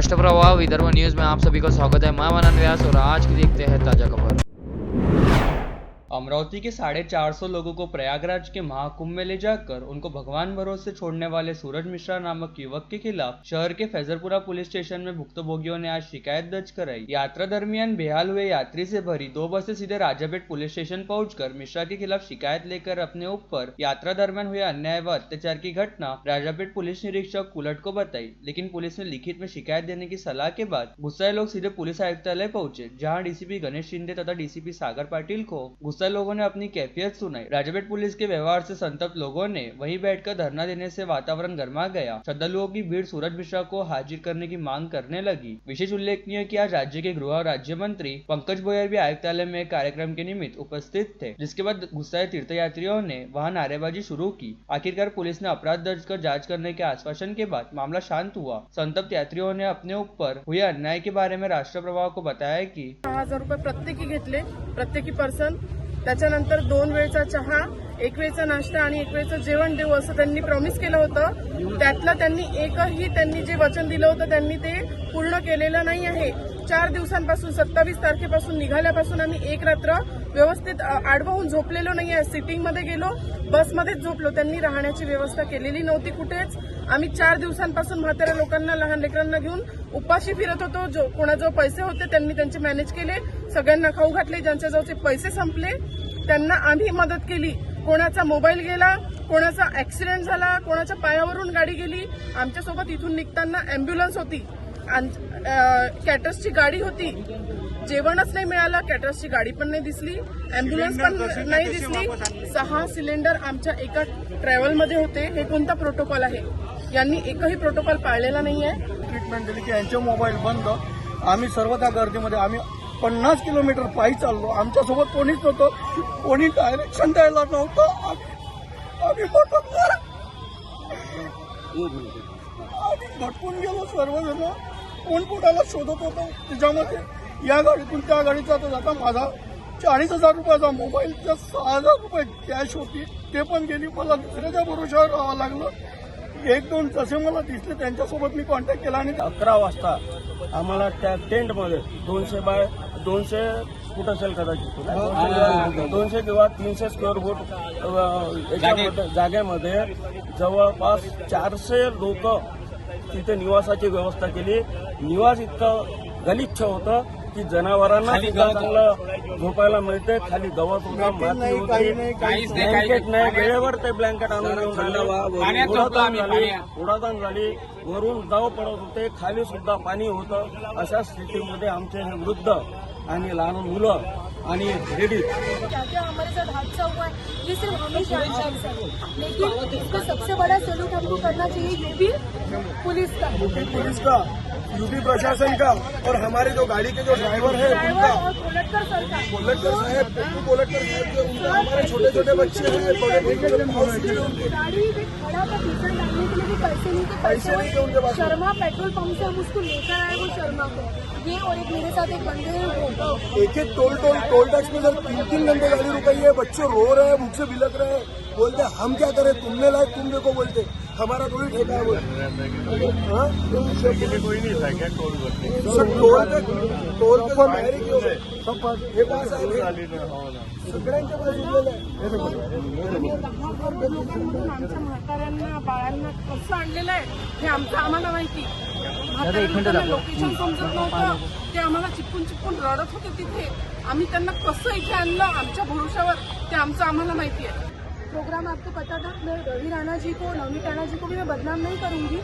राष्ट्रप्रवाह Vidarbha news में आप सभी का स्वागत है। मैं मनन व्यास और आज की देखते हैं ताजा खबर। अमरावती के 450 लोगों को प्रयागराज के महाकुंभ में ले जाकर उनको भगवान भरोसे छोड़ने वाले सूरज मिश्रा नामक युवक के खिलाफ शहर के फैजलपुरा पुलिस स्टेशन में भुक्तभोगियों ने आज शिकायत दर्ज कराई। यात्रा दरमियान बेहाल हुए यात्री से भरी 2 बसें सीधे राजापेट पुलिस स्टेशन पहुंचकर मिश्रा के खिलाफ शिकायत लेकर अपने ऊपर यात्रा दरमियान हुए अन्याय व अत्याचार की घटना राजापेट पुलिस निरीक्षक कुलट को बताई, लेकिन पुलिस ने लिखित में शिकायत देने की सलाह के बाद गुस्साए लोग सीधे पुलिस आयुक्तालय पहुंचे, जहां डीसीपी गणेश शिंदे तथा डीसीपी सागर पाटिल को गुस्साए लोगों ने अपनी कैफियत सुनाई। राजापेट पुलिस के व्यवहार से संतप्त लोगों ने वहीं बैठकर धरना देने से वातावरण गर्मा गया। श्रद्धालुओं की भीड़ सूरज मिश्रा को हाजिर करने की मांग करने लगी। विशेष उल्लेखनीय कि आज राज्य के गृह राज्य मंत्री पंकज बोयर भी आयुक्तालय में कार्यक्रम के निमित्त उपस्थित थे, जिसके बाद गुस्साए तीर्थयात्रियों ने वहां नारेबाजी शुरू की। आखिरकार पुलिस ने अपराध दर्ज कर जांच करने के आश्वासन के बाद मामला शांत हुआ। संतप्त यात्रियों ने अपने ऊपर हुए अन्याय के बारे में राष्ट्रप्रवाह को बताया की 6,000 रुपये प्रत्येकी घेतले, प्रत्येकी पर्सन। त्याच्यानंतर 2 वेळचा चहा, 1 वेळचा नाश्ता आणि 1 वेळचं जेवण देऊ असं त्यांनी प्रॉमिस केलं होतं। त्यातलं त्यांनी जे वचन दिलं होतं त्यांनी ते पूर्ण केलेलं नाही आहे। 4 दिवसांपासून 27 तारखेपासून निघाल्यापासून आम्ही एक रात्र व्यवस्थित आडवून झोपलेलो नाही आहे। सिटिंग मध्ये गेलो, बसमध्येच झोपलो। त्यांनी राहण्याची व्यवस्था केलेली नव्हती कुठेच। आम्ही 4 दिवसांपासून म्हाताऱ्या लोकांना, लहान लेकरांना घेऊन उपाशी फिरत होतो। कोणाजवळ पैसे होते त्यांनी त्यांचे मॅनेज केले, सगळ्यांना खाऊ घातले। ज्यांच्याजवळचे पैसे संपले त्यांना आम्ही मदत केली। कोणाचा मोबाईल गेला, कोणाचा ऍक्सिडेंट झाला, कोणाच्या पायावरून गाडी गेली। आमच्यासोबत इथून निघताना अँब्युलन्स होती, कॅटर्सची गाडी होती। जेवणच नाही मिळालं, कॅटर्सची गाडी पण नाही दिसली, अँब्युलन्स पण नाही दिसली। 6 सिलेंडर आमच्या एका ट्रॅव्हलमध्ये होते। हे कोणता प्रोटोकॉल आहे? यांनी एकही प्रोटोकॉल पाळलेला नाहीये। ट्रीटमेंट दिली की यांचे मोबाईल बंद। आम्ही सर्व त्या गर्दीमध्ये आम्ही 50 किलोमीटर पायी चाललो। आमच्यासोबत कोणीच नव्हतं, कोणी डायरेक्शन द्यायला नव्हतं। आम्ही भटकून गेलो सर्वजण। कोण कोणाला शोधत होतं त्याच्यामध्ये। या गाडीतून त्या गाडीत जाता माझा 40,000 रुपयाचा मोबाईल, 6,000 रुपये कॅश होती, ते पण गेली। मला दुसऱ्याच्या भरोशावर राहावं लागलं। 1-2 जसे मला दिसले त्यांच्यासोबत मी कॉन्टॅक्ट केला आणि 11 वाजता आम्हाला त्या टेंटमध्ये 200 बाय 200 फूट असेल कदाचित, 200 किंवा 300 स्क्वेअर फूट जागेमध्ये जवळपास 400 लोक तिथे निवासाची व्यवस्था केली। निवास इतकं गलिच्छ होतं की जनावरांना चांगलं झोपायला मिळते। खाली गवत होतं, माती होती, ब्लँकेट नाही, वेळेवर ते ब्लँकेट आणून उडादान झाली, वरून दव पडत होते, खाली सुद्धा पाणी होतं। अशा स्थितीमध्ये आमचे हे वृद्ध आणि लहान मुलं आणि लेडीज। क्या हमारे साथ हादसा हुआ है, ये सिर्फ हमें जानकारी है, लेकिन इसका सबसे बड़ा सैल्यूट हमको करना चाहिए यूपी पुलिस का, यूपी प्रशासन का और हमारे जो गाड़ी के जो ड्राइवर है उनका, और कोलटकर सरकार, कोलटकर साहब, कोलटकर साहब, उनका हमारे छोटे छोटे बच्चे हैं, गाड़ी में खड़ा था, डीजल डालने के लिए भी पैसे नहीं थे उनके पास। शर्मा पेट्रोल पंप से हम उसको लेकर आए, वो शर्मा को, ये और एक मेरे साथ एक बंदे हैं वो। एक टोल टैक्स में सर 3 घंटे गाड़ी रुकाई है, बच्चे रो रहे हैं, भूख से बिलक रहे हैं, बोलते हम क्या करें, तुमने लाए तुम देखो, बोलते हमारा थोड़ी ठेका है। कोई नहीं था क्या टोल टोल पे मायरी क्यों है? हे पास आहे सगळ्यांच्या बाजूला आमच्या म्हाताऱ्यांना, बाळांना कसं आणलेलं आहे हे आम्हाला माहिती। म्हाताऱ्यांना लोकेशन समजत नव्हतं, ते आम्हाला चिपकून रडत होते तिथे। आम्ही त्यांना कसं इथे आणलं आमच्या भरोशावर, ते आम्हाला माहिती आहे। प्रोग्राम आपको पता था, मैं रवि राणा जी को, नवनीत राणा जी को भी मैं बदनाम नहीं करूंगी,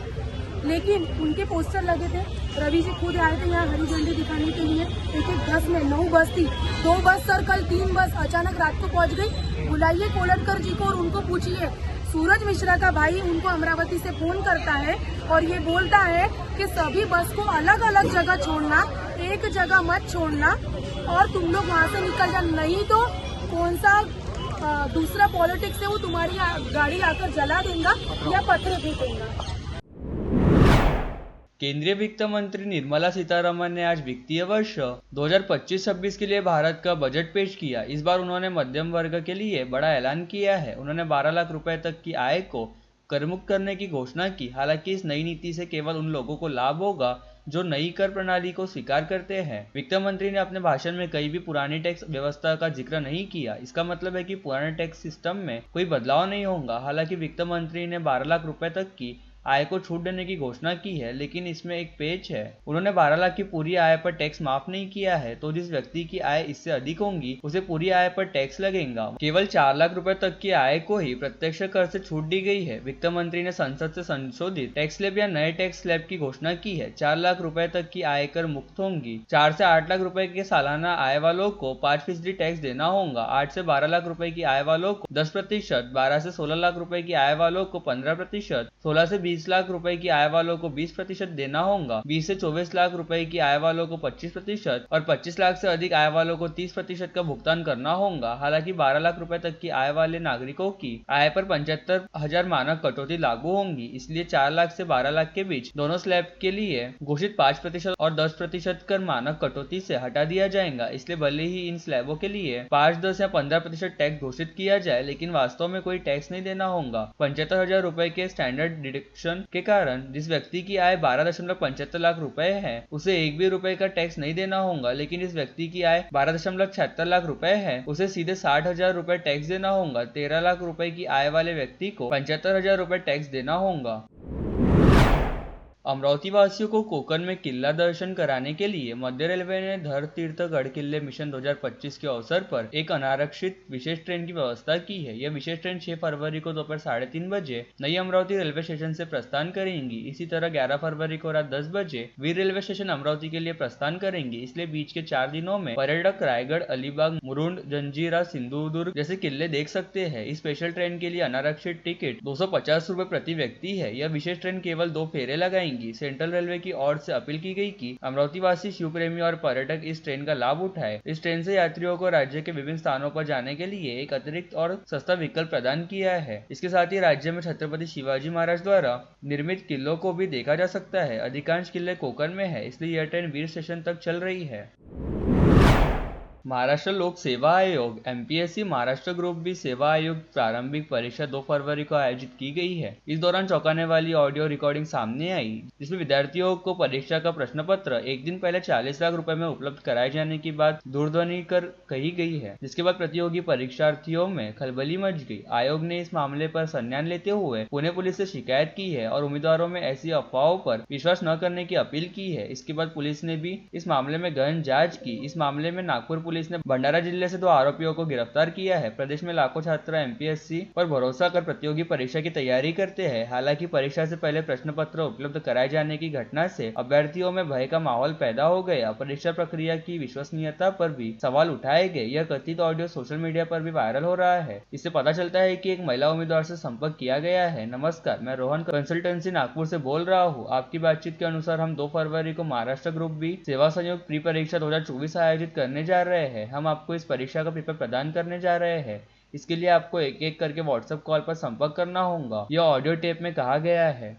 लेकिन उनके पोस्टर लगे थे। रवि जी खुद आए थे यहाँ हरी झंडी दिखाने के लिए। एक 10 में 9 बस थी, 2 बस सर कल 3 बस अचानक रात को पहुंच गई। बुलाइए कोलटकर जी को और उनको पूछिए। सूरज मिश्रा का भाई उनको अमरावती से फोन करता है और ये बोलता है कि सभी बस को अलग अलग जगह छोड़ना, एक जगह मत छोड़ना और तुम लोग वहाँ से निकल जा, नहीं तो कौन सा दूसरा पॉलिटिक्स है वो तुम्हारी गाड़ी आकर जला देगा या पत्थर फेंकेगा। केंद्रीय वित्त मंत्री निर्मला सीतारमण ने आज वित्तीय वर्ष 2025-26 के लिए भारत का बजट पेश किया। इस बार उन्होंने मध्यम वर्ग के लिए बड़ा ऐलान किया है। उन्होंने 12 लाख रुपए तक की आय को करमुक्त करने की घोषणा की। हालांकि इस नई नीति से केवल उन लोगों को लाभ होगा जो नई कर प्रणाली को स्वीकार करते हैं। वित्त मंत्री ने अपने भाषण में कहीं भी पुरानी टैक्स व्यवस्था का जिक्र नहीं किया। इसका मतलब है कि पुराने टैक्स सिस्टम में कोई बदलाव नहीं होगा। हालांकि वित्त मंत्री ने 12 लाख रुपए तक की आय को छूट देने की घोषणा की है, लेकिन इसमें एक पेच है। उन्होंने 12 लाख की पूरी आय पर टैक्स माफ नहीं किया है, तो जिस व्यक्ति की आय इससे अधिक होगी उसे पूरी आय पर टैक्स लगेगा। केवल 4 लाख रुपए तक की आय को ही प्रत्यक्ष कर से छूट दी गई है। वित्त मंत्री ने संसद से संशोधित टैक्स स्लैब या नए टैक्स स्लैब की घोषणा की है। 4 लाख रुपए तक की आयकर मुक्त होंगी। 4 से 8 लाख रुपए के सालाना आय वालों को 5% टैक्स देना होगा। 8 से 12 लाख रुपए की आय वालों को 10%, 12 से 16 लाख रुपए की आय वालों को 15%, 16 से 20 लाख रुपए की आय वालों को 20% देना होगा। 20 से 24 लाख रुपए की आय वालों को 25% और 25 लाख से अधिक आय वालों को 30% का भुगतान करना होगा। हालांकि 12 लाख रुपए तक की आय वाले नागरिकों की आय पर 75,000 मानक कटौती लागू होंगी। इसलिए 4 लाख से 12 लाख के बीच दोनों स्लैब के लिए घोषित 5% और 10% कर मानक कटौती से हटा दिया जाएगा। इसलिए भले ही इन स्लैबों के लिए 5, 10 या 15% टैक्स घोषित किया जाए, लेकिन वास्तव में कोई टैक्स नहीं देना होगा। 75,000 रुपए के स्टैंडर्ड डिडक्शन के कारण जिस व्यक्ति की आय 12.75 लाख रुपए है उसे एक भी रुपए का टैक्स नहीं देना होगा, लेकिन इस व्यक्ति की आय 12.76 लाख रुपए है उसे सीधे 60,000 रुपए टैक्स देना होगा। 13 लाख रुपए की आय वाले व्यक्ति को 75,000 रुपए टैक्स देना होगा। अमरावती वासियों को कोकण में किला दर्शन कराने के लिए मध्य रेलवे ने धर तीर्थ गढ़ किले मिशन 2025 के अवसर पर एक अनारक्षित विशेष ट्रेन की व्यवस्था की है। यह विशेष ट्रेन 6 फरवरी को दोपहर 3:30 बजे नई अमरावती रेलवे स्टेशन से प्रस्थान करेंगी। इसी तरह 11 फरवरी को रात 10 बजे वीर रेलवे स्टेशन अमरावती के लिए प्रस्थान करेंगी। इसलिए बीच के 4 दिनों में पर्यटक रायगढ़, अलीबाग, मुरुंड, जंजीरा, सिंधुदुर्ग जैसे किले देख सकते हैं। इस स्पेशल ट्रेन के लिए अनारक्षित टिकट 250 रुपए प्रति व्यक्ति है। यह विशेष ट्रेन केवल 2 फेरे लगाएंगी। सेंट्रल रेलवे की ओर से अपील की गई कि अमरावती वासी, शिव प्रेमी और पर्यटक इस ट्रेन का लाभ उठाए। इस ट्रेन से यात्रियों को राज्य के विभिन्न स्थानों पर जाने के लिए एक अतिरिक्त और सस्ता विकल्प प्रदान किया है। इसके साथ ही राज्य में छत्रपति शिवाजी महाराज द्वारा निर्मित किलों को भी देखा जा सकता है। अधिकांश किले कोकण में है, इसलिए यह ट्रेन वीर स्टेशन तक चल रही है। महाराष्ट्र लोक सेवा आयोग एमपीएससी महाराष्ट्र ग्रुप बी सेवा आयोग प्रारंभिक परीक्षा 2 फरवरी को आयोजित की गई है। इस दौरान चौंकाने वाली ऑडियो रिकॉर्डिंग सामने आई, जिसमें विद्यार्थियों को परीक्षा का प्रश्न पत्र एक दिन पहले 40 लाख रुपए में उपलब्ध कराए जाने की बात दूरध्वनि कर कही गई है, जिसके बाद प्रतियोगी परीक्षार्थियों में खलबली मच गई। आयोग ने इस मामले पर संज्ञान लेते हुए पुणे पुलिस से शिकायत की है और उम्मीदवारों में ऐसी अफवाहों पर विश्वास न करने की अपील की है। इसके बाद पुलिस ने भी इस मामले में गहन जांच की। इस मामले में नागपुर पुलिस ने भंडारा जिले से 2 आरोपियों को गिरफ्तार किया है। प्रदेश में लाखों छात्र एमपीएससी पर भरोसा कर प्रतियोगी परीक्षा की तैयारी करते हैं। हालांकि परीक्षा से पहले प्रश्न पत्र उपलब्ध कराए जाने की घटना से अभ्यर्थियों में भय का माहौल पैदा हो गया। परीक्षा प्रक्रिया की विश्वसनीयता पर भी सवाल उठाए गए। यह कथित ऑडियो सोशल मीडिया पर भी वायरल हो रहा है। इससे पता चलता है कि एक महिला उम्मीदवार से संपर्क किया गया है। नमस्कार, मैं रोहन कंसल्टेंसी नागपुर से बोल रहा हूँ। आपकी बातचीत के अनुसार हम 2 फरवरी को महाराष्ट्र ग्रुप बी सेवा संयोग प्री परीक्षा 2024 आयोजित करने जा रहे हैं। हम आपको इस परीक्षा का पेपर प्रदान करने जा रहे हैं। इसके लिए आपको एक एक करके व्हाट्सएप कॉल पर संपर्क करना होगा। यह ऑडियो टेप में कहा गया है।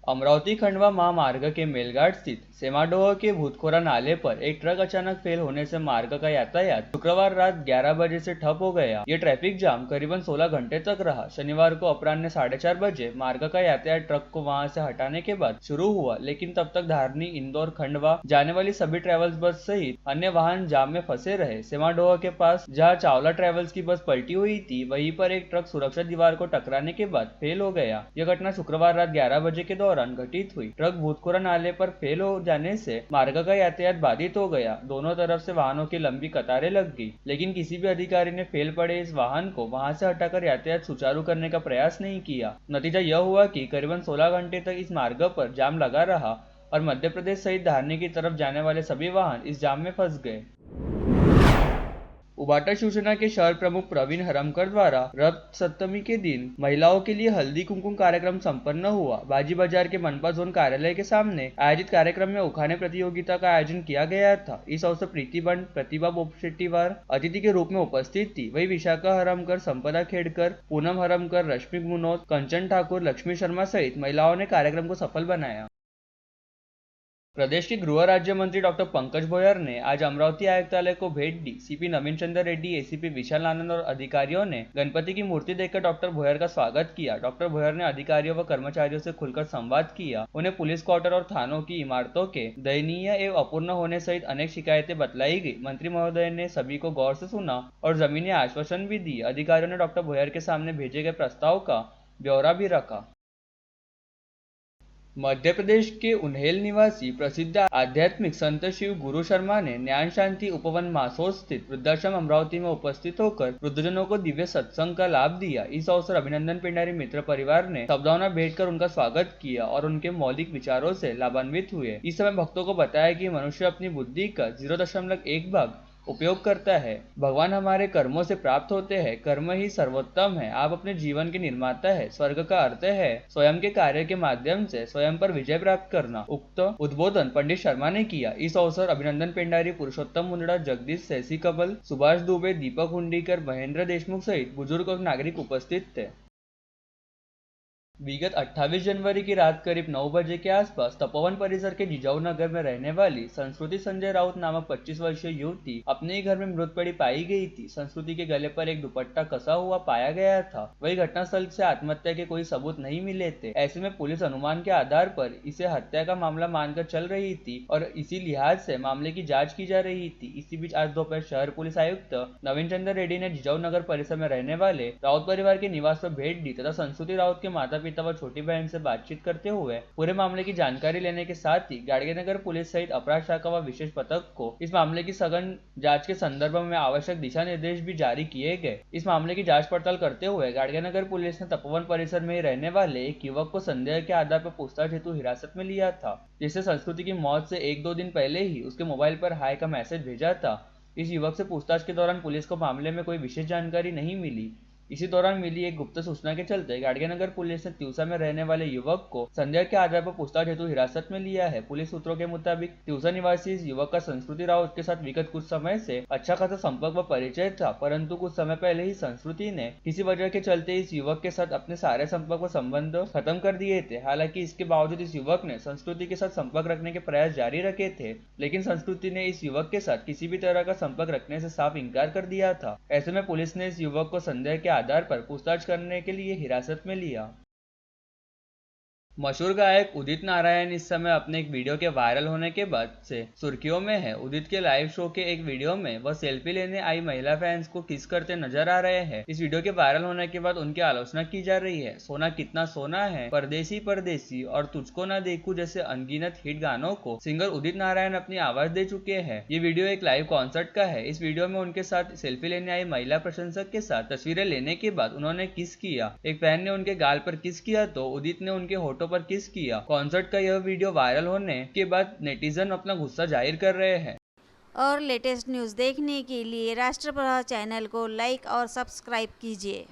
अमरावती खंडवा महामार्ग के मेलघाट स्थित सेमाडोह के भूतखोरा नाले पर एक ट्रक अचानक फेल होने से मार्ग का यातायात शुक्रवार रात 11 बजे से ठप हो गया। यह ट्रैफिक जाम करीबन 16 घंटे तक रहा। शनिवार को अपराह्न 4:30 बजे मार्ग का यातायात ट्रक को वहां से हटाने के बाद शुरू हुआ, लेकिन तब तक धारनी, इंदौर, खंडवा जाने वाली सभी ट्रेवल्स बस सहित अन्य वाहन जाम में फंसे रहे। सेमाडोह के पास जहाँ चावला ट्रेवल्स की बस पलटी हुई थी, वहीं पर एक ट्रक सुरक्षा दीवार को टकराने के बाद फेल हो गया। यह घटना शुक्रवार रात 11 बजे के दौरान घटित हुई। ट्रक भूतखोरा नाले पर फेल हो जाने से मार्ग का यातायात बाधित हो गया। दोनों तरफ से वाहनों की लंबी कतारें लग गई, लेकिन किसी भी अधिकारी ने फेल पड़े इस वाहन को वहां से हटाकर यातायात सुचारू करने का प्रयास नहीं किया। नतीजा यह हुआ कि करीबन 16 घंटे तक इस मार्ग पर जाम लगा रहा और मध्य प्रदेश सहित धारनी की तरफ जाने वाले सभी वाहन इस जाम में फंस गए। उबाटा शिवसेना के शहर प्रमुख प्रवीण हरमकर द्वारा रथ सप्तमी के दिन महिलाओं के लिए हल्दी कुमकुम कार्यक्रम संपन्न हुआ। बाजी बाजार के मनपा जोन कार्यालय के सामने आयोजित कार्यक्रम में उखाने प्रतियोगिता का आयोजन किया गया था। इस अवसर प्रीति बंड, प्रतिभा बोपशेट्टीवार अतिथि के रूप में उपस्थित थी। वही विशाखा हरमकर, संपदा खेड़कर, पूनम हरमकर, रश्मि मुनोद, कंचन ठाकुर, लक्ष्मी शर्मा सहित महिलाओं ने कार्यक्रम को सफल बनाया। प्रदेश के गृह राज्य मंत्री डॉक्टर पंकज भोयर ने आज अमरावती आयुक्तालय को भेंट दी। सीपी नवीन चंद्र रेड्डी, एसीपी विशाल आनंद और अधिकारियों ने गणपति की मूर्ति देखकर डॉक्टर भोयर का स्वागत किया। डॉक्टर भोयर ने अधिकारियों व कर्मचारियों से खुलकर संवाद किया। उन्हें पुलिस क्वार्टर और थानों की इमारतों के दयनीय एवं अपूर्ण होने सहित अनेक शिकायतें बतलाई गई। मंत्री महोदय ने सभी को गौर से सुना और जमीनी आश्वासन भी दिए। अधिकारियों ने डॉक्टर भोयर के सामने भेजे गए प्रस्ताव का ब्यौरा भी रखा। मध्य प्रदेश के उन्हेल निवासी प्रसिद्ध आध्यात्मिक संत शिव गुरु शर्मा ने ज्ञान शांति उपवन मासोद स्थित वृद्धाश्रम अमरावती में उपस्थित होकर वृद्धजनों को दिव्य सत्संग का लाभ दिया। इस अवसर अभिनंदन पिंडारी मित्र परिवार ने सद्भावना भेंट कर उनका स्वागत किया और उनके मौलिक विचारों से लाभान्वित हुए। इस समय भक्तों को बताया कि मनुष्य अपनी बुद्धि का 0.1 भाग उपयोग करता है। भगवान हमारे कर्मों से प्राप्त होते हैं। कर्म ही सर्वोत्तम है। आप अपने जीवन के निर्माता है। स्वर्ग का अर्थ है स्वयं के कार्य के माध्यम से स्वयं पर विजय प्राप्त करना। उक्त उद्बोधन पंडित शर्मा ने किया। इस अवसर अभिनंदन पेंडारी, पुरुषोत्तम मुंदड़ा, जगदीश सैसी कबल, सुभाष दुबे, दीपक हुंडीकर, महेंद्र देशमुख सहित बुजुर्ग और नागरिक उपस्थित थे। विगत 28 जनवरी की रात करीब 9 बजे के आसपास तपोवन परिसर के जिजाऊ नगर में रहने वाली संस्कृति संजय राउत नामक 25 वर्षीय युवती अपने ही घर में मृत पड़ी पाई गई थी। संस्कृति के गले पर एक दुपट्टा कसा हुआ पाया गया था। वही घटनास्थल से आत्महत्या के कोई सबूत नहीं मिले थे। ऐसे में पुलिस अनुमान के आधार पर इसे हत्या का मामला मानकर चल रही थी और इसी लिहाज से मामले की जाँच की जा रही थी। इसी बीच आज दोपहर शहर पुलिस आयुक्त नवीन चंद्र रेड्डी ने जिजाऊ नगर परिसर में रहने वाले राउत परिवार के निवास पर भेंट दी तथा संस्कृति राउत के माता पिता व छोटी बहन से बातचीत करते हुए पूरे मामले की जानकारी लेने के साथ ही गाड़गेनगर पुलिस सहित अपराध शाखा व विशेष पथक को इस मामले की सघन जांच के संदर्भ में आवश्यक दिशा निर्देश भी जारी किए गए। इस मामले की जांच पड़ताल करते हुए गाड़गेनगर पुलिस ने तपोवन परिसर में रहने वाले एक युवक को संदेह के आधार पर पूछताछ हेतु हिरासत में लिया था, जिससे संस्कृति की मौत से 1-2 दिन पहले ही उसके मोबाइल पर हाय का मैसेज भेजा था। इस युवक से पूछताछ के दौरान पुलिस को मामले में कोई विशेष जानकारी नहीं मिली। इसी दौरान मिली एक गुप्त सूचना के चलते गाड़गेनगर पुलिस ने तिवसा में रहने वाले युवक को संदेह के आधार पर पूछताछ हेतु हिरासत में लिया है। पुलिस सूत्रों के मुताबिक तिवसा निवासी इस युवक का संस्कृति राउत के साथ विगत कुछ समय से अच्छा खासा संपर्क व परिचय था, परंतु कुछ समय पहले ही संस्कृति ने किसी वजह के चलते इस युवक के साथ अपने सारे संपर्क व संबंध खत्म कर दिए थे। हालांकि इसके बावजूद इस युवक ने संस्कृति के साथ संपर्क रखने के प्रयास जारी रखे थे, लेकिन संस्कृति ने इस युवक के साथ किसी भी तरह का संपर्क रखने से साफ इनकार कर दिया था। ऐसे में पुलिस ने इस युवक को संदेह के आधार पर पूछताछ करने के लिए हिरासत में लिया। मशहूर गायक उदित नारायण इस समय अपने एक वीडियो के वायरल होने के बाद से सुर्खियों में है। उदित के लाइव शो के एक वीडियो में वह सेल्फी लेने आई महिला फैंस को किस करते नजर आ रहे हैं। इस वीडियो के वायरल होने के बाद उनकी आलोचना की जा रही है। सोना कितना सोना है, परदेसी परदेसी और तुझको ना देखूं जैसे अनगिनत हिट गानों को सिंगर उदित नारायण अपनी आवाज दे चुके हैं। ये वीडियो एक लाइव कॉन्सर्ट का है। इस वीडियो में उनके साथ सेल्फी लेने आई महिला प्रशंसक के साथ तस्वीरें लेने के बाद उन्होंने किस किया। एक फैन ने उनके गाल पर किस किया तो उदित ने उनके होठों पर किस किया। कॉन्सर्ट का यह वीडियो वायरल होने के बाद नेटिजन अपना गुस्सा जाहिर कर रहे हैं। और लेटेस्ट न्यूज़ देखने के लिए राष्ट्रप्रभा चैनल को लाइक और सब्सक्राइब कीजिए।